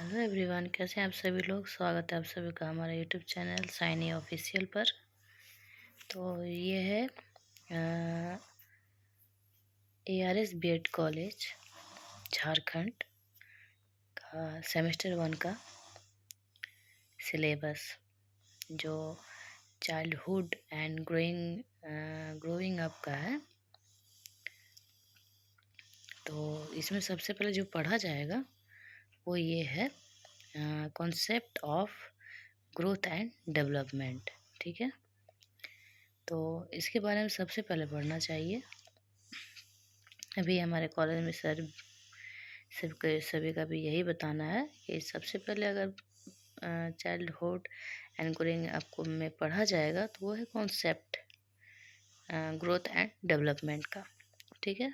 Hello everyone, कैसे हैं आप सभी लोग। स्वागत है आप सभी का हमारे यूट्यूब चैनल साइनी ऑफिशियल पर। तो ये है ARS BEd कॉलेज झारखंड का सेमेस्टर 1 का सिलेबस, जो चाइल्डहुड एंड ग्रोइंग अप का है। तो इसमें सबसे पहले जो पढ़ा जाएगा वो ये है concept of growth and development. ठीक है, तो इसके बारे में सबसे पहले पढ़ना चाहिए। अभी हमारे कॉलेज में सभी का भी यही बताना है कि सबसे पहले अगर चाइल्डहुड एंड ग्रोइंग अप में पढ़ा जाएगा तो वो है कॉन्सेप्ट ग्रोथ एंड डेवलपमेंट का। ठीक है,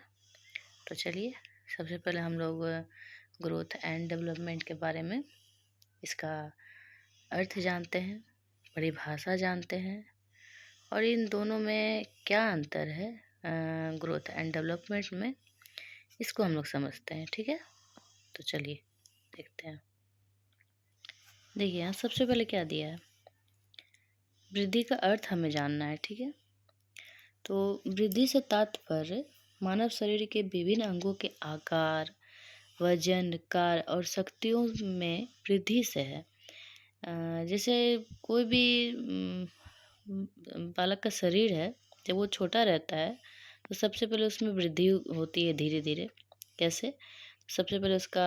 तो चलिए सबसे पहले हम लोग ग्रोथ एंड डेवलपमेंट के बारे में इसका अर्थ जानते हैं, परिभाषा जानते हैं और इन दोनों में क्या अंतर है ग्रोथ एंड डेवलपमेंट में, इसको हम लोग समझते हैं। ठीक है, तो चलिए देखते हैं। देखिए यहाँ सबसे पहले क्या दिया है, वृद्धि का अर्थ हमें जानना है। ठीक है, तो वृद्धि से तात्पर्य मानव शरीर के विभिन्न अंगों के आकार, वजन, कार्य और शक्तियों में वृद्धि से है। जैसे कोई भी बालक का शरीर है, जब वो छोटा रहता है तो सबसे पहले उसमें वृद्धि होती है धीरे धीरे। कैसे? सबसे पहले उसका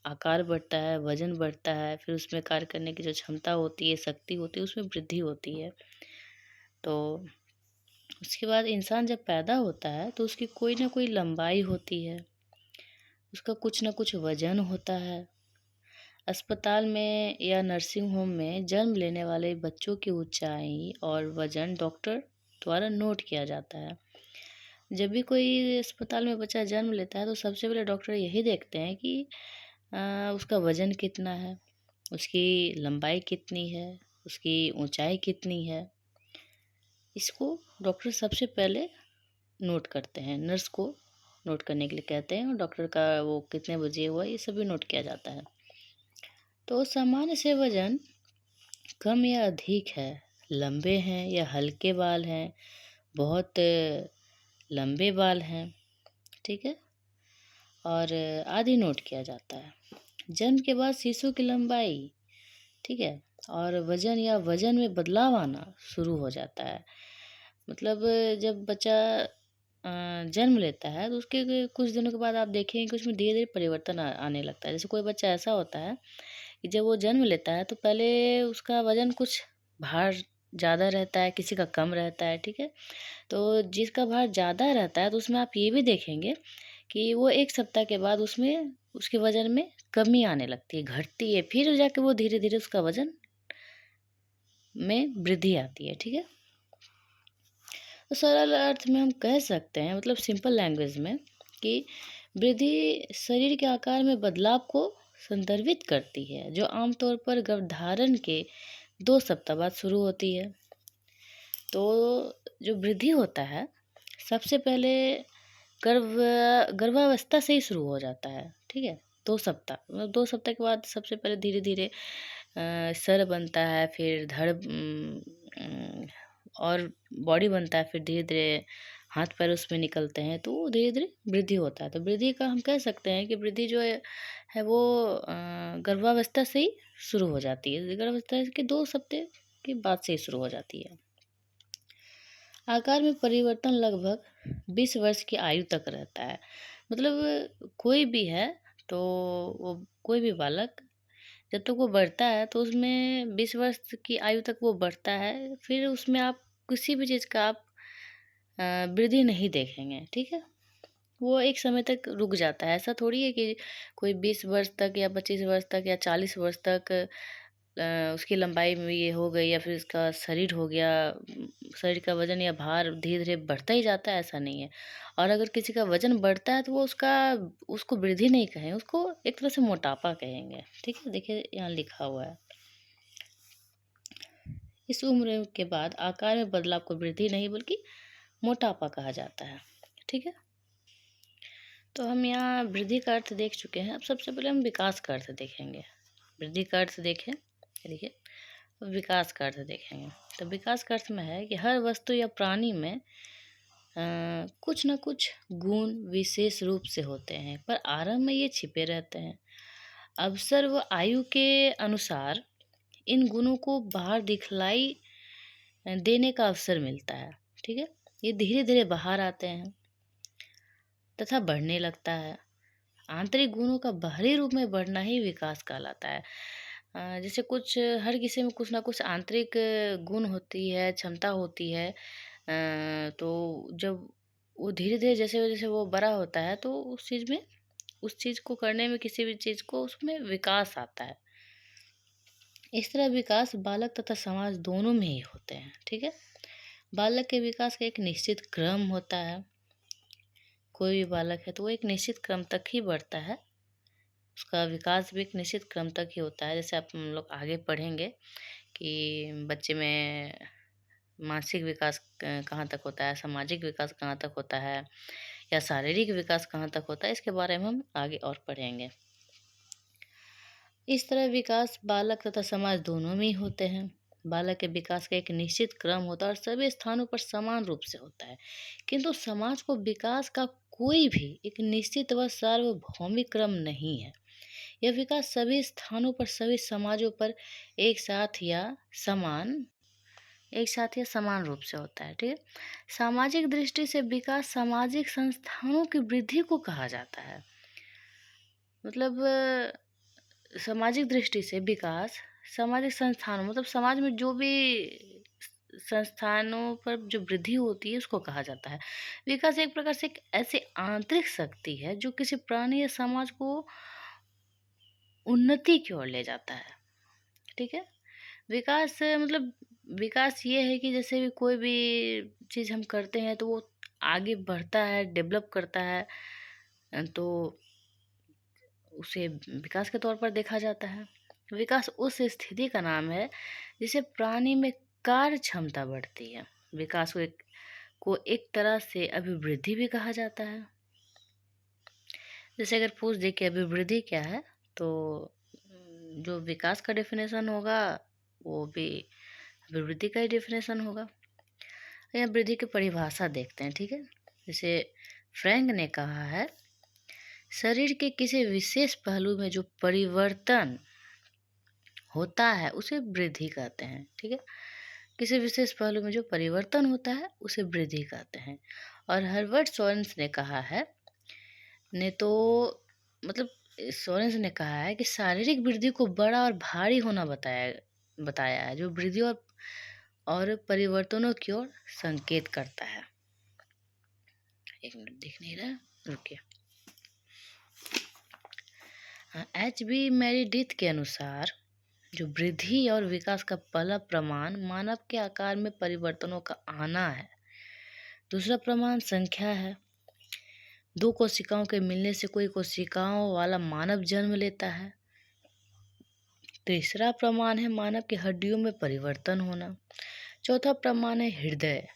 आकार बढ़ता है, वजन बढ़ता है, फिर उसमें कार्य करने की जो क्षमता होती है, शक्ति होती है, उसमें वृद्धि होती है। तो उसके बाद इंसान जब पैदा होता है तो उसकी कोई ना कोई लंबाई होती है, उसका कुछ ना कुछ वजन होता है। अस्पताल में या नर्सिंग होम में जन्म लेने वाले बच्चों की ऊंचाई और वजन डॉक्टर द्वारा नोट किया जाता है। जब भी कोई अस्पताल में बच्चा जन्म लेता है तो सबसे पहले डॉक्टर यही देखते हैं कि उसका वजन कितना है, उसकी लंबाई कितनी है, उसकी ऊंचाई कितनी है। इसको डॉक्टर सबसे पहले नोट करते हैं, नर्स को नोट करने के लिए कहते हैं और डॉक्टर का वो कितने बजे हुआ ये सभी नोट किया जाता है। तो सामान्य से वजन कम या अधिक है, लंबे हैं या हल्के बाल हैं, बहुत लंबे बाल हैं, ठीक है, और आदि नोट किया जाता है। जन्म के बाद शिशु की लंबाई, ठीक है, और वजन या वजन में बदलाव आना शुरू हो जाता है। मतलब जब बच्चा जन्म लेता है तो उसके कुछ दिनों के बाद आप देखेंगे कि उसमें धीरे धीरे परिवर्तन आने लगता है। जैसे कोई बच्चा ऐसा होता है कि जब वो जन्म लेता है तो पहले उसका वजन कुछ भार ज़्यादा रहता है, किसी का कम रहता है। ठीक है, तो जिसका भार ज़्यादा रहता है तो उसमें आप ये भी देखेंगे कि वो 1 सप्ताह के बाद उसमें उसके वज़न में कमी आने लगती है, घटती है, फिर जाके वो धीरे धीरे उसका वज़न में वृद्धि आती है। ठीक है, तो सरल अर्थ में हम कह सकते हैं, मतलब सिंपल लैंग्वेज में, कि वृद्धि शरीर के आकार में बदलाव को संदर्भित करती है, जो आमतौर पर गर्भधारण के 2 सप्ताह बाद शुरू होती है। तो जो वृद्धि होता है सबसे पहले गर्भावस्था से ही शुरू हो जाता है। ठीक है, 2 सप्ताह, मतलब 2 सप्ताह के बाद सबसे पहले धीरे धीरे सर बनता है, फिर धड़ और बॉडी बनता है, फिर धीरे धीरे हाथ पैर उसमें निकलते हैं, तो धीरे धीरे वृद्धि होता है। तो वृद्धि का हम कह सकते हैं कि वृद्धि जो है वो गर्भावस्था से ही शुरू हो जाती है, गर्भावस्था के 2 सप्ताह के बाद से ही शुरू हो जाती है। आकार में परिवर्तन लगभग 20 वर्ष की आयु तक रहता है। मतलब कोई भी है तो वो कोई भी बालक जब तक वो बढ़ता है तो उसमें 20 वर्ष की आयु तक वो बढ़ता है, फिर उसमें आप किसी भी चीज़ का आप वृद्धि नहीं देखेंगे। ठीक है, वो एक समय तक रुक जाता है। ऐसा थोड़ी है कि कोई 20 वर्ष तक या 25 वर्ष तक या 40 वर्ष तक उसकी लंबाई में ये हो गई या फिर इसका शरीर हो गया, शरीर का वजन या भार धीरे धीरे बढ़ता ही जाता है, ऐसा नहीं है। और अगर किसी का वजन बढ़ता है तो वो उसको वृद्धि नहीं कहें, उसको एक तरह से मोटापा कहेंगे। ठीक है, देखिए यहाँ लिखा हुआ है, इस उम्र के बाद आकार में बदलाव को वृद्धि नहीं बल्कि मोटापा कहा जाता है। ठीक है, तो हम यहाँ वृद्धि का अर्थ देख चुके हैं। अब सबसे पहले हम विकास का अर्थ देखेंगे। वृद्धि का अर्थ देखें, देखिए विकास का अर्थ देखेंगे। तो विकास का अर्थ में है कि हर वस्तु या प्राणी में कुछ न कुछ गुण विशेष रूप से होते हैं, पर आरंभ में ये छिपे रहते हैं। अवसर व आयु के अनुसार इन गुणों को बाहर दिखलाई देने का अवसर मिलता है। ठीक है, ये धीरे धीरे बाहर आते हैं तथा बढ़ने लगता है। आंतरिक गुणों का बाहरी रूप में बढ़ना ही विकास कहलाता है। जैसे कुछ हर किसी में कुछ ना कुछ आंतरिक गुण होती है, क्षमता होती है। तो जब वो धीरे धीरे जैसे जैसे वो बड़ा होता है तो उस चीज़ को करने में, किसी भी चीज़ को, उसमें विकास आता है। इस तरह विकास बालक तथा समाज दोनों में ही होते हैं। ठीक है, बालक के विकास का एक निश्चित क्रम होता है। कोई भी बालक है तो वो एक निश्चित क्रम तक ही बढ़ता है, उसका विकास भी एक निश्चित क्रम तक ही होता है। जैसे आप हम लोग आगे पढ़ेंगे कि बच्चे में मानसिक विकास कहाँ तक होता है, सामाजिक विकास कहाँ तक होता है, या शारीरिक विकास कहाँ तक होता है, इसके बारे में हम आगे और पढ़ेंगे। इस तरह विकास बालक तथा समाज दोनों में ही होते हैं। बालक के विकास का एक निश्चित क्रम होता है और सभी स्थानों पर समान रूप से होता है, किंतु समाज को विकास का कोई भी एक निश्चित व सार्वभौमिक क्रम नहीं है। यह विकास सभी स्थानों पर, सभी समाजों पर एक साथ या समान रूप से होता है। ठीक है, सामाजिक दृष्टि से विकास सामाजिक संस्थानों की वृद्धि को कहा जाता है। मतलब सामाजिक दृष्टि से विकास सामाजिक संस्थानों, मतलब समाज में जो भी संस्थानों पर जो वृद्धि होती है उसको कहा जाता है। विकास एक प्रकार से एक ऐसी आंतरिक शक्ति है जो किसी प्राणी या समाज को उन्नति की ओर ले जाता है। ठीक है, विकास मतलब विकास ये है कि जैसे भी कोई भी चीज़ हम करते हैं तो वो आगे बढ़ता है, डेवलप करता है, तो उसे विकास के तौर पर देखा जाता है। विकास उस स्थिति का नाम है जिसे प्राणी में कार्य क्षमता बढ़ती है। विकास को एक तरह से अभिवृद्धि भी कहा जाता है। जैसे अगर पूछ दे कि अभिवृद्धि क्या है, तो जो विकास का डेफिनेशन होगा वो भी अभिवृद्धि का ही डेफिनेशन होगा। यहाँ वृद्धि की परिभाषा देखते हैं। ठीक है, जैसे फ्रैंक ने कहा है, शरीर के किसी विशेष पहलू में जो परिवर्तन होता है उसे वृद्धि कहते हैं। ठीक है, किसी विशेष पहलू में जो परिवर्तन होता है उसे वृद्धि कहते हैं। और हर्बर्ट सोरेंस ने कहा है सोरेंस ने कहा है कि शारीरिक वृद्धि को बड़ा और भारी होना बताया है, जो वृद्धि और परिवर्तनों की ओर संकेत करता है। एक मिनट, दिख नहीं रहा, रुकिए। H.B. मेरिडिथ के अनुसार जो वृद्धि और विकास का पहला प्रमाण मानव के आकार में परिवर्तनों का आना है। दूसरा प्रमाण संख्या है। 2 कोशिकाओं के मिलने से कोई कोशिकाओं वाला मानव जन्म लेता है। तीसरा प्रमाण है मानव की हड्डियों में परिवर्तन होना। चौथा प्रमाण है हृदय,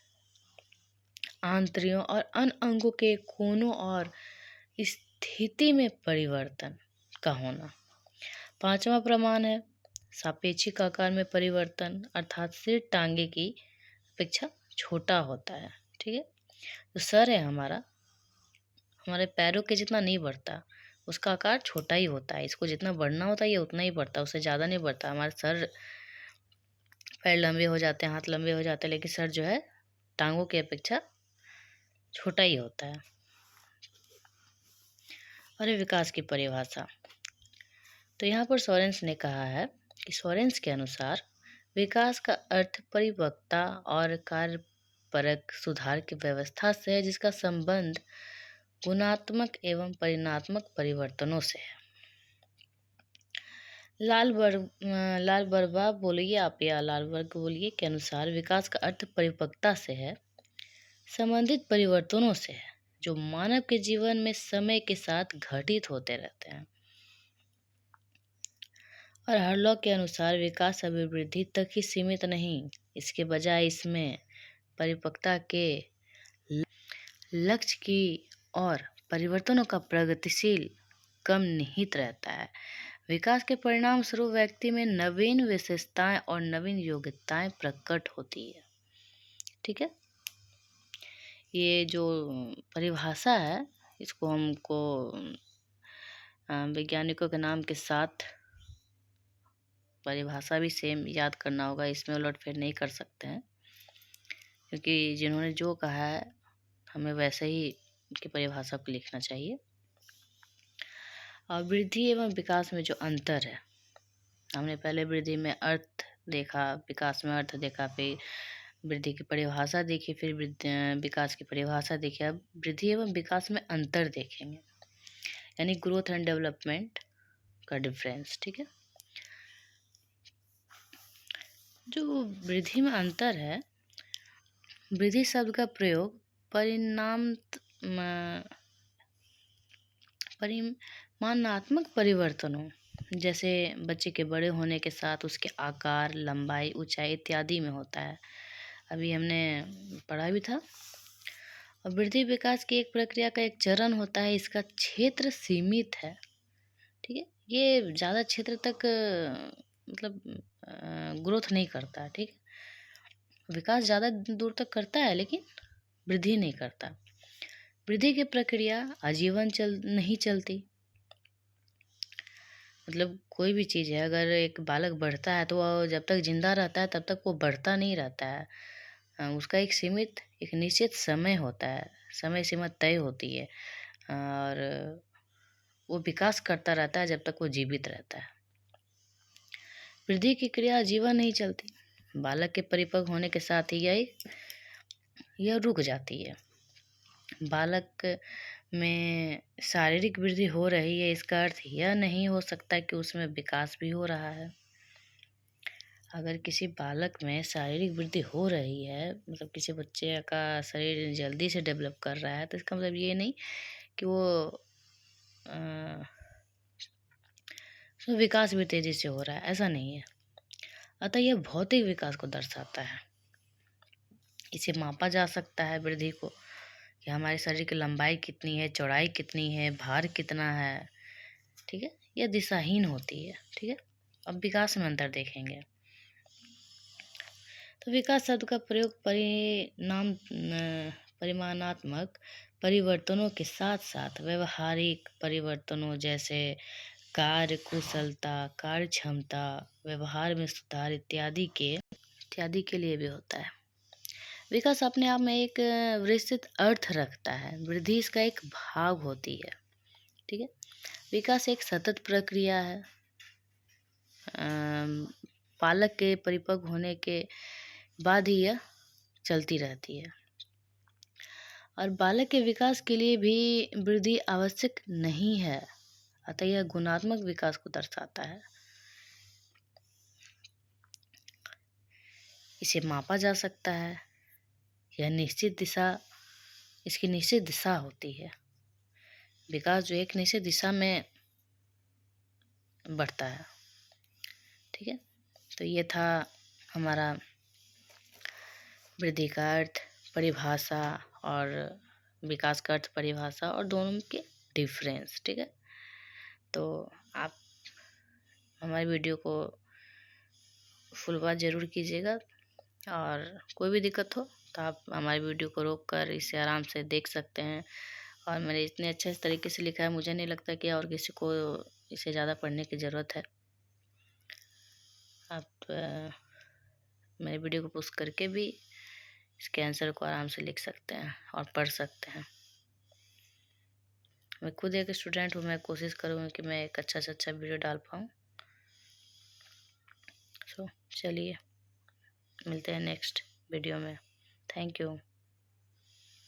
आंतड़ियों और अन्य अंगों के कोनों और स्थिति में परिवर्तन का होना। पांचवा प्रमाण है सापेक्षिक आकार में परिवर्तन, अर्थात सिर टांगे की अपेक्षा छोटा होता है। ठीक है, तो सर है हमारे पैरों के जितना नहीं बढ़ता, उसका आकार छोटा ही होता है। इसको जितना बढ़ना होता है ये उतना ही बढ़ता, उससे ज़्यादा नहीं बढ़ता। हमारे सर पैर लंबे हो जाते हैं, हाथ लंबे हो जाते हैं, लेकिन सर जो है टांगों की अपेक्षा छोटा ही होता है। और विकास की परिभाषा, तो यहाँ पर सोरेंस ने कहा है कि सोरेंस के अनुसार विकास का अर्थ परिपक्वता और कार्यपरक सुधार की व्यवस्था से है, जिसका संबंध गुणात्मक एवं परिणात्मक परिवर्तनों से है। लालबर्गा बोलिए आप, या लालबर्ग बोलिए, के अनुसार विकास का अर्थ परिपक्वता से है, संबंधित परिवर्तनों से है, जो मानव के जीवन में समय के साथ घटित होते रहते हैं। और हरलॉक के अनुसार विकास अभिवृद्धि तक ही सीमित नहीं, इसके बजाय इसमें परिपक्वता के लक्ष्य की और परिवर्तनों का प्रगतिशील कम निहित रहता है। विकास के परिणाम स्वरूप व्यक्ति में नवीन विशेषताएं और नवीन योग्यताएं प्रकट होती है। ठीक है, ये जो परिभाषा है इसको हमको वैज्ञानिकों के नाम के साथ परिभाषा भी सेम याद करना होगा, इसमें उलटफेर नहीं कर सकते हैं, क्योंकि जिन्होंने जो कहा है हमें वैसे ही उनकी परिभाषा को लिखना चाहिए। और वृद्धि एवं विकास में जो अंतर है, हमने पहले वृद्धि में अर्थ देखा, विकास में अर्थ देखा, फिर वृद्धि की परिभाषा देखी, फिर विकास की परिभाषा देखी। अब वृद्धि एवं विकास में अंतर देखेंगे, यानी ग्रोथ एंड डेवलपमेंट का डिफरेंस। ठीक है, जो वृद्धि में अंतर है, वृद्धि शब्द का प्रयोग परिमाणात्मक परिवर्तनों, जैसे बच्चे के बड़े होने के साथ उसके आकार, लंबाई, ऊंचाई इत्यादि में होता है। अभी हमने पढ़ा भी था। और वृद्धि विकास की एक प्रक्रिया का एक चरण होता है, इसका क्षेत्र सीमित है। ठीक है, ये ज़्यादा क्षेत्र तक मतलब ग्रोथ नहीं करता। ठीक है, विकास ज़्यादा दूर तक करता है लेकिन वृद्धि नहीं करता। वृद्धि की प्रक्रिया आजीवन नहीं चलती। मतलब कोई भी चीज़ है, अगर एक बालक बढ़ता है तो वह जब तक जिंदा रहता है तब तक वो बढ़ता नहीं रहता है। उसका एक सीमित, एक निश्चित समय होता है, समय सीमा तय होती है, और वो विकास करता रहता है जब तक वो जीवित रहता है। वृद्धि की क्रिया जीवन नहीं चलती। बालक के परिपक्व होने के साथ ही यह रुक जाती है। बालक में शारीरिक वृद्धि हो रही है, इसका अर्थ यह नहीं हो सकता कि उसमें विकास भी हो रहा है। अगर किसी बालक में शारीरिक वृद्धि हो रही है, मतलब किसी बच्चे का शरीर जल्दी से डेवलप कर रहा है, तो इसका मतलब ये नहीं कि वो उसमें विकास भी तेजी से हो रहा है, ऐसा नहीं है। अतः यह भौतिक विकास को दर्शाता है। इसे मापा जा सकता है वृद्धि को, कि हमारे शरीर की लंबाई कितनी है, चौड़ाई कितनी है, भार कितना है। ठीक है, यह दिशाहीन होती है। ठीक है, अब विकास में अंतर देखेंगे। तो विकास शब्द का प्रयोग परिमाणात्मक परिवर्तनों के साथ साथ व्यवहारिक परिवर्तनों, जैसे कार्य कुशलता, कार्य क्षमता, व्यवहार में सुधार इत्यादि के लिए भी होता है। विकास अपने आप में एक विस्तृत अर्थ रखता है। वृद्धि इसका एक भाग होती है। ठीक है, विकास एक सतत प्रक्रिया है। बालक के परिपक्व होने के बाद ही यह चलती रहती है, और बालक के विकास के लिए भी वृद्धि आवश्यक नहीं है। अतः यह गुणात्मक विकास को दर्शाता है। इसे मापा जा सकता है। यह इसकी निश्चित दिशा होती है। विकास जो एक निश्चित दिशा में बढ़ता है। ठीक है, तो ये था हमारा वृद्धि का अर्थ, परिभाषा, और विकास का अर्थ, परिभाषा, और दोनों के डिफरेंस। ठीक है, तो आप हमारी वीडियो को फुल वॉच ज़रूर कीजिएगा, और कोई भी दिक्कत हो तो आप हमारी वीडियो को रोक कर इसे आराम से देख सकते हैं। और मैंने इतने अच्छे तरीके से लिखा है, मुझे नहीं लगता कि और किसी को इसे ज़्यादा पढ़ने की ज़रूरत है। आप मेरे वीडियो को पॉज करके भी इसके आंसर को आराम से लिख सकते हैं और पढ़ सकते हैं। मैं खुद एक स्टूडेंट हूँ, मैं कोशिश करूँगी कि मैं एक अच्छा से अच्छा वीडियो डाल पाऊँ। चलिए मिलते हैं नेक्स्ट वीडियो में। Thank you.